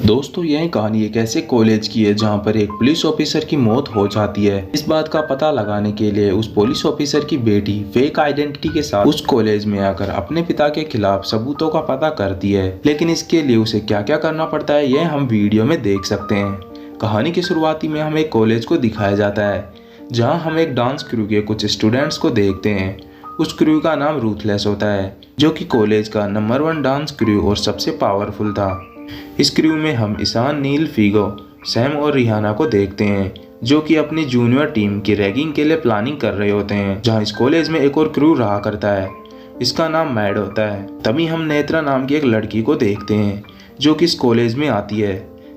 दोस्तों यह कहानी एक ऐसे कॉलेज की है जहां पर एक पुलिस ऑफिसर की मौत हो जाती है। इस बात का पता लगाने के लिए उस पुलिस ऑफिसर की बेटी फेक आइडेंटिटी के साथ उस कॉलेज में आकर अपने पिता के खिलाफ सबूतों का पता करती है, लेकिन इसके लिए उसे क्या क्या करना पड़ता है यह हम वीडियो में देख सकते हैं। कहानी की शुरुआती में हमें एक कॉलेज को दिखाया जाता है जहाँ हम एक डांस क्रू के कुछ स्टूडेंट्स को देखते हैं। उस क्रू का नाम रूथलेस होता है जो कि कॉलेज का नंबर 1 डांस क्रू और सबसे पावरफुल था। इस क्रू में हम ईशान, नील, फीगो, सैम और रिहाना को देखते हैं जो कि अपनी जूनियर टीम की रैगिंग के लिए प्लानिंग कर रहे होते हैं। जहां इस कॉलेज में एक और क्रू रहा करता है, इसका नाम मैड होता है। तभी हम नेत्रा नाम की एक लड़की को देखते हैं जो कि इस कॉलेज में आती है।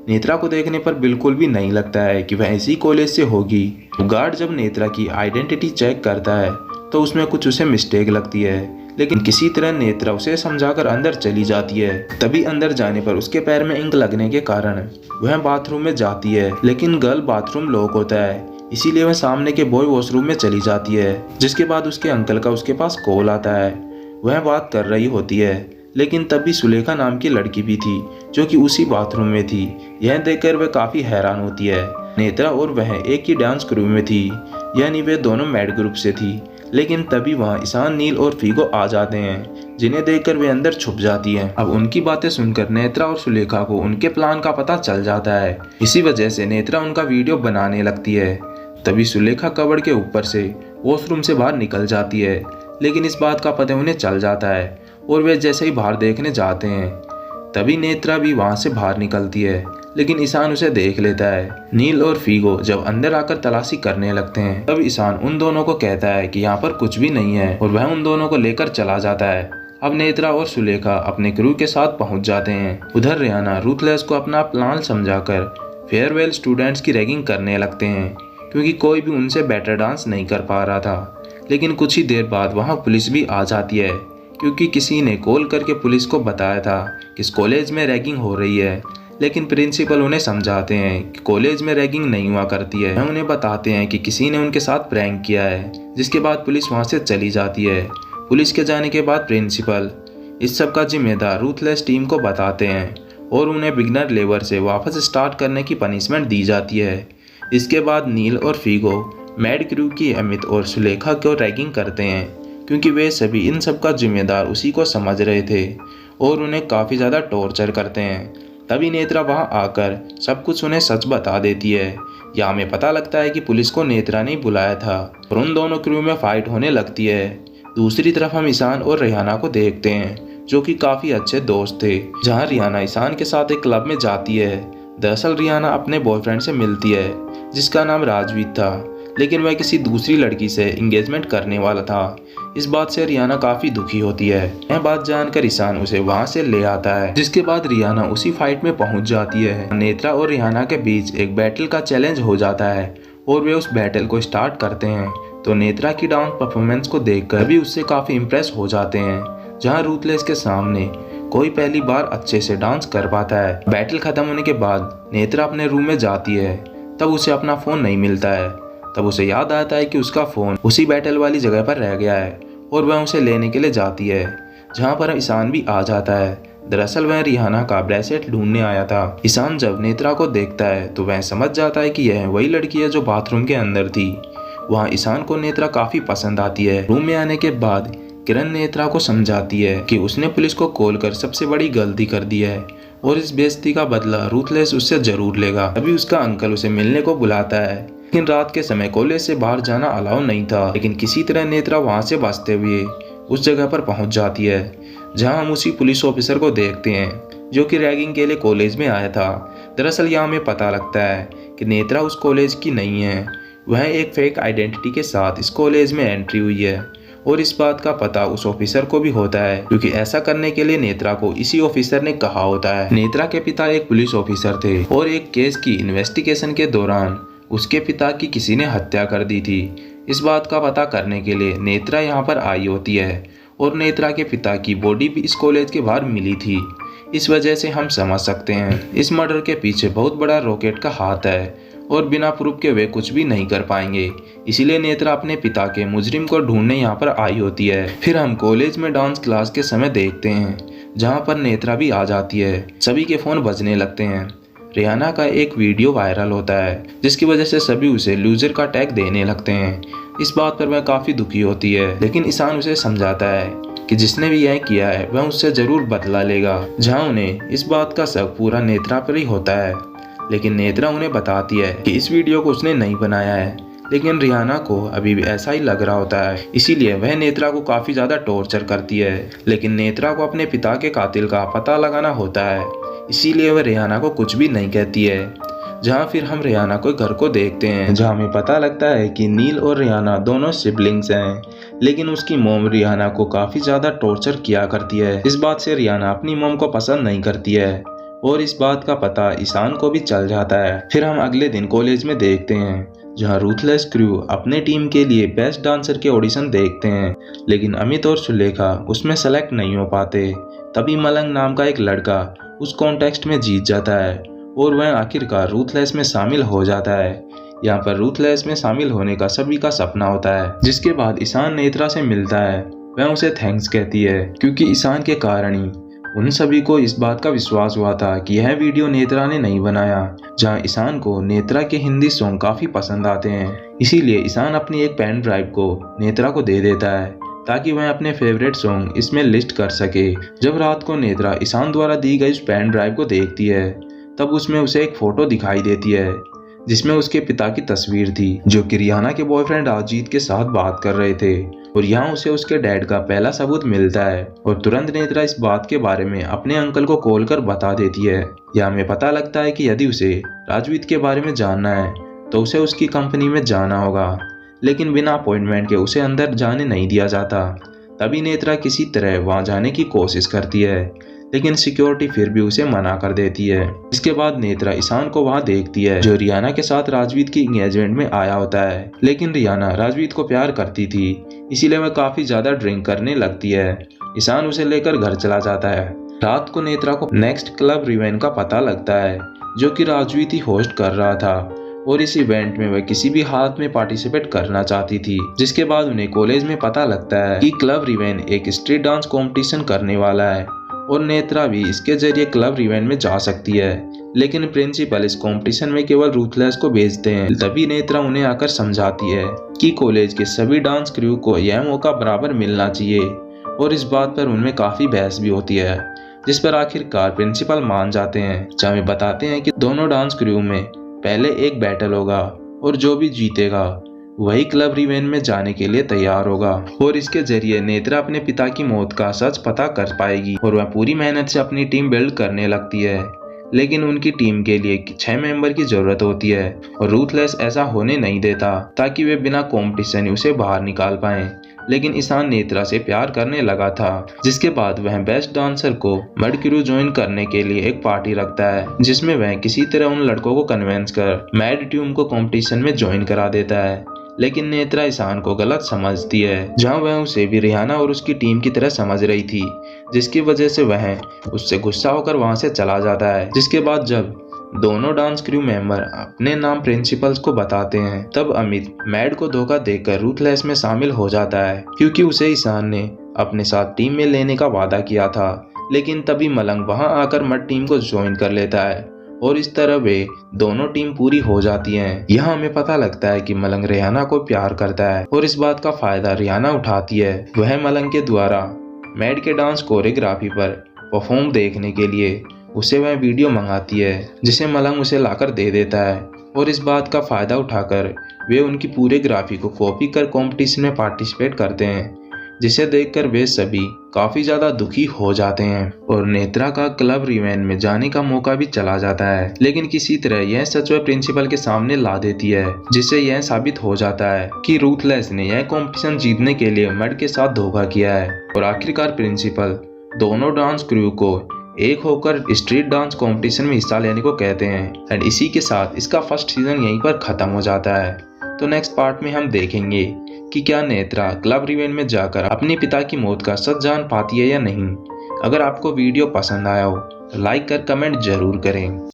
नेत्रा को देखने पर बिल्कुल भी नहीं लगता है कि वह इसी कॉलेज से होगी। गार्ड जब नेत्रा की आइडेंटिटी चेक करता है तो उसमें कुछ उसे मिस्टेक लगती है, लेकिन किसी तरह नेत्रा उसे समझाकर अंदर चली जाती है। तभी अंदर जाने पर उसके पैर में इंक लगने के कारण वह बाथरूम में जाती है, लेकिन गर्ल बाथरूम लॉक होता है, इसीलिए वह सामने के बॉय वॉशरूम में चली जाती है। जिसके बाद उसके अंकल का उसके पास कॉल आता है। वह बात कर रही होती है, लेकिन तभी सुलेखा नाम की लड़की भी थी जो कि उसी बाथरूम में थी। यह देखकर वह काफी हैरान होती है। नेत्रा और वह एक ही डांस क्रू में थी, यानी वे दोनों मैड ग्रुप से थी। लेकिन तभी वहाँ ईशान, नील और फीगो आ जाते हैं जिन्हें देखकर वे अंदर छुप जाती हैं। अब उनकी बातें सुनकर नेत्रा और सुलेखा को उनके प्लान का पता चल जाता है। इसी वजह से नेत्रा उनका वीडियो बनाने लगती है। तभी सुलेखा कबर्ड के ऊपर से वॉशरूम से बाहर निकल जाती है, लेकिन इस बात का पता उन्हें चल जाता है और वे जैसे ही बाहर देखने जाते हैं तभी नेत्रा भी वहाँ से बाहर निकलती है, लेकिन ईशान उसे देख लेता है। नील और फीगो जब अंदर आकर तलाशी करने लगते हैं तब ईशान उन दोनों को कहता है कि यहाँ पर कुछ भी नहीं है और वह उन दोनों को लेकर चला जाता है। अब नेत्रा और सुलेखा अपने क्रू के साथ पहुंच जाते हैं। उधर रिहाना रूथलेस को अपना प्लान समझाकर फेयरवेल स्टूडेंट्स की रैगिंग करने लगते हैं, क्योंकि कोई भी उनसे बेटर डांस नहीं कर पा रहा था। लेकिन कुछ ही देर बाद वहाँ पुलिस भी आ जाती है, क्योंकि किसी ने कॉल करके पुलिस को बताया था कि इस कॉलेज में रैगिंग हो रही है। लेकिन प्रिंसिपल उन्हें समझाते हैं कि कॉलेज में रैगिंग नहीं हुआ करती है। उन्हें बताते हैं कि किसी ने उनके साथ प्रैंक किया है, जिसके बाद पुलिस वहां से चली जाती है। पुलिस के जाने के बाद प्रिंसिपल इस सब का जिम्मेदार रूथलेस टीम को बताते हैं और उन्हें बिगनर लेवल से वापस स्टार्ट करने की पनिशमेंट दी जाती है। इसके बाद नील और फीगो मैड क्रू की अमित और सुलेखा को रैगिंग करते हैं, क्योंकि वे सभी इन सब का जिम्मेदार उसी को समझ रहे थे और उन्हें काफ़ी ज़्यादा टॉर्चर करते हैं। तभी नेत्रा वहां आकर सब कुछ उन्हें सच बता देती है। यहाँ हमें पता लगता है कि पुलिस को नेत्रा ने बुलाया था और उन दोनों क्रू में फाइट होने लगती है। दूसरी तरफ हम ईशान और रिहाना को देखते हैं जो कि काफ़ी अच्छे दोस्त थे। जहाँ रिहाना ईशान के साथ एक क्लब में जाती है। दरअसल रिहाना अपने बॉयफ्रेंड से मिलती है जिसका नाम राजवीर था, लेकिन वह किसी दूसरी लड़की से एंगेजमेंट करने वाला था। इस बात से रिहाना काफी दुखी होती है। यह बात जानकर ईशान उसे वहां से ले आता है, जिसके बाद रिहाना उसी फाइट में पहुंच जाती है। नेत्रा और रिहाना के बीच एक बैटल का चैलेंज हो जाता है और वे उस बैटल को स्टार्ट करते हैं। तो नेत्रा की डांस परफॉर्मेंस को देखकर भी उससे काफी इम्प्रेस हो जाते हैं। जहाँ रूथलेस के सामने कोई पहली बार अच्छे से डांस कर पाता है। बैटल खत्म होने के बाद नेत्रा अपने रूम में जाती है, तब उसे अपना फोन नहीं मिलता है। तब उसे याद आता है कि उसका फोन उसी बैटल वाली जगह पर रह गया है और वह उसे लेने के लिए जाती है, जहां पर ईशान भी आ जाता है। दरअसल वह रिहाना का ब्रेसलेट ढूंढने आया था। ईशान जब नेत्रा को देखता है तो वह समझ जाता है कि यह वही लड़की है जो बाथरूम के अंदर थी। वहाँ ईशान को नेत्रा काफी पसंद आती है। रूम में आने के बाद किरण नेत्रा को समझाती है कि उसने पुलिस को कॉल कर सबसे बड़ी गलती कर दी है और इस बेइज्जती का बदला रूथलेस उससे जरूर लेगा। अभी उसका अंकल उसे मिलने को बुलाता है, लेकिन रात के समय कॉलेज से बाहर जाना अलाउ नहीं था। लेकिन किसी तरह नेत्रा वहां से बचते हुए उस जगह पर पहुंच जाती है जहां हम उसी पुलिस ऑफिसर को देखते हैं जो कि रैगिंग के लिए कॉलेज में आया था। दरअसल यहाँ हमें पता लगता है कि नेत्रा उस कॉलेज की नहीं है, वह एक फेक आइडेंटिटी के साथ इस कॉलेज में एंट्री हुई है और इस बात का पता उस ऑफिसर को भी होता है, क्योंकि ऐसा करने के लिए नेत्रा को इसी ऑफिसर ने कहा होता है। नेत्रा के पिता एक पुलिस ऑफिसर थे और एक केस की इन्वेस्टिगेशन के दौरान उसके पिता की किसी ने हत्या कर दी थी। इस बात का पता करने के लिए नेत्रा यहाँ पर आई होती है और नेत्रा के पिता की बॉडी भी इस कॉलेज के बाहर मिली थी। इस वजह से हम समझ सकते हैं इस मर्डर के पीछे बहुत बड़ा रॉकेट का हाथ है और बिना प्रूफ के वे कुछ भी नहीं कर पाएंगे। इसीलिए नेत्रा अपने पिता के मुजरिम को ढूंढने यहाँ पर आई होती है। फिर हम कॉलेज में डांस क्लास के समय देखते हैं जहाँ पर नेत्रा भी आ जाती है। सभी के फोन बजने लगते हैं। रियाना का एक वीडियो वायरल होता है जिसकी वजह से सभी उसे लूजर का टैग देने लगते हैं। इस बात पर वह काफ़ी दुखी होती है, लेकिन ईशान उसे समझाता है कि जिसने भी यह किया है वह उससे ज़रूर बदला लेगा। जहां उन्हें इस बात का शक पूरा नेत्रा पर ही होता है, लेकिन नेत्रा उन्हें बताती है कि इस वीडियो को उसने नहीं बनाया है। लेकिन रियाना को अभी भी ऐसा ही लग रहा होता है, इसीलिए वह नेत्रा को काफ़ी ज़्यादा टॉर्चर करती है। लेकिन नेत्रा को अपने पिता के कातिल का पता लगाना होता है, इसीलिए वह रियाना को कुछ भी नहीं कहती है। जहाँ फिर हम रियाना के घर को देखते हैं, जहाँ हमें पता लगता है कि नील और रियाना दोनों सिबलिंग्स हैं, लेकिन उसकी मोम रियाना को काफ़ी ज़्यादा टॉर्चर किया करती है। इस बात से रियाना अपनी मोम को पसंद नहीं करती है और इस बात का पता ईशान को भी चल जाता है। फिर हम अगले दिन कॉलेज में देखते हैं, जहां रूथलेस क्रू अपने टीम के लिए बेस्ट डांसर के ऑडिशन देखते हैं, लेकिन अमित और सुलेखा उसमें सेलेक्ट नहीं हो पाते। तभी मलंग नाम का एक लड़का उस कॉन्टेस्ट में जीत जाता है और वह आखिरकार रूथलेस में शामिल हो जाता है। यहाँ पर रूथलेस में शामिल होने का सभी का सपना होता है। जिसके बाद ईशान नेत्रा से मिलता है, वह उसे थैंक्स कहती है, क्योंकि ईशान के कारण ही उन सभी को इस बात का विश्वास हुआ था कि यह वीडियो नेत्रा ने नहीं बनाया। जहां ईशान को नेत्रा के हिंदी सॉन्ग काफ़ी पसंद आते हैं, इसीलिए ईशान अपनी एक पेन ड्राइव को नेत्रा को दे देता है ताकि वह अपने फेवरेट सॉन्ग इसमें लिस्ट कर सके। जब रात को नेत्रा ईशान द्वारा दी गई उस पेन ड्राइव को देखती है, तब उसमें उसे एक फ़ोटो दिखाई देती है जिसमें उसके पिता की तस्वीर थी, जो कि रियाना के बॉयफ्रेंड राजजीत के साथ बात कर रहे थे। और यहाँ उसे उसके डैड का पहला सबूत मिलता है और तुरंत नेत्रा इस बात के बारे में अपने अंकल को कॉल कर बता देती है। यहाँ हमें पता लगता है कि यदि उसे राजवीत के बारे में जानना है तो उसे उसकी कंपनी में जाना होगा, लेकिन बिना अपॉइंटमेंट के उसे अंदर जाने नहीं दिया जाता। तभी नेत्रा किसी तरह वहाँ जाने की कोशिश करती है, लेकिन सिक्योरिटी फिर भी उसे मना कर देती है। इसके बाद नेत्रा ईशान को वहाँ देखती है, जो रियाना के साथ राजवीत की एंगेजमेंट में आया होता है। लेकिन रियाना राजवीत को प्यार करती थी, इसीलिए वह काफी ज्यादा ड्रिंक करने लगती है। ईशान उसे लेकर घर चला जाता है। रात को नेत्रा को नेक्स्ट क्लब इवेंट का पता लगता है, जो कि राजवीत ही होस्ट कर रहा था, और इस इवेंट में वह किसी भी हालत में पार्टिसिपेट करना चाहती थी। जिसके बाद उन्हें कॉलेज में पता लगता है कि क्लब इवेंट एक स्ट्रीट डांस कंपटीशन करने वाला है और नेत्रा भी इसके जरिए क्लब इवेंट में जा सकती है। लेकिन प्रिंसिपल इस कंपटीशन में केवल रूथलेस को भेजते हैं। तभी नेत्रा उन्हें आकर समझाती है कि कॉलेज के सभी डांस क्रू को यह मौका बराबर मिलना चाहिए, और इस बात पर उनमें काफी बहस भी होती है, जिस पर आखिरकार प्रिंसिपल मान जाते हैं। जहाँ वे बताते हैं कि दोनों डांस क्रू में पहले एक बैटल होगा और जो भी जीतेगा वही क्लब इवेंट में जाने के लिए तैयार होगा, और इसके जरिए नेत्रा अपने पिता की मौत का सच पता कर पाएगी। और वह पूरी मेहनत से अपनी टीम बिल्ड करने लगती है, लेकिन उनकी टीम के लिए 6 मेंबर की जरूरत होती है और रूथलेस ऐसा होने नहीं देता ताकि वे बिना कंपटीशन उसे बाहर निकाल पाएं। लेकिन ईशान नेत्रा से प्यार करने लगा था, जिसके बाद वह बेस्ट डांसर को मड क्रू ज्वाइन करने के लिए एक पार्टी रखता है, जिसमें वह किसी तरह उन लड़कों को कन्विंस कर मैड ट्यूम को कंपटीशन में ज्वाइन करा देता है। लेकिन नेत्रा ईशान को गलत समझती है, जहां वह उसे भी रियाना और उसकी टीम की तरह समझ रही थी, जिसकी वजह से वह उससे गुस्सा होकर वहां से चला जाता है। जिसके बाद जब दोनों डांस क्रू मेंबर अपने नाम प्रिंसिपल्स को बताते हैं, तब अमित मैड को धोखा देकर रूथलेस में शामिल हो जाता है, क्योंकि उसे ईशान ने अपने साथ टीम में लेने का वादा किया था। लेकिन तभी मलंग वहां आकर मड टीम को ज्वाइन कर लेता है और इस तरह वे दोनों टीम पूरी हो जाती हैं। यहाँ हमें पता लगता है कि मलंग रियाना को प्यार करता है और इस बात का फायदा रियाना उठाती है। वह मलंग के द्वारा मैड के डांस कोरियोग्राफी पर परफॉर्म देखने के लिए उसे वह वीडियो मंगाती है, जिसे मलंग उसे लाकर दे देता है, और इस बात का फायदा उठाकर वे उनकी पूरे ग्राफी को कॉपी कर कंपटीशन में पार्टिसिपेट करते हैं, जिसे देखकर वे सभी काफी ज्यादा दुखी हो जाते हैं और नेत्रा का क्लब इवेंट में जाने का मौका भी चला जाता है। लेकिन किसी तरह यह सच वह प्रिंसिपल के सामने ला देती है, जिससे यह साबित हो जाता है कि रूथलेस ने यह कंपटीशन जीतने के लिए मड के साथ धोखा किया है। और आखिरकार प्रिंसिपल दोनों डांस क्रू को एक होकर स्ट्रीट डांस कंपटीशन में हिस्सा लेने को कहते हैं। एंड इसी के साथ इसका फर्स्ट सीजन यहीं पर खत्म हो जाता है। तो नेक्स्ट पार्ट में हम देखेंगे कि क्या नेत्रा क्लब इवेंट में जाकर अपने पिता की मौत का सच जान पाती है या नहीं। अगर आपको वीडियो पसंद आया हो तो लाइक कर कमेंट जरूर करें।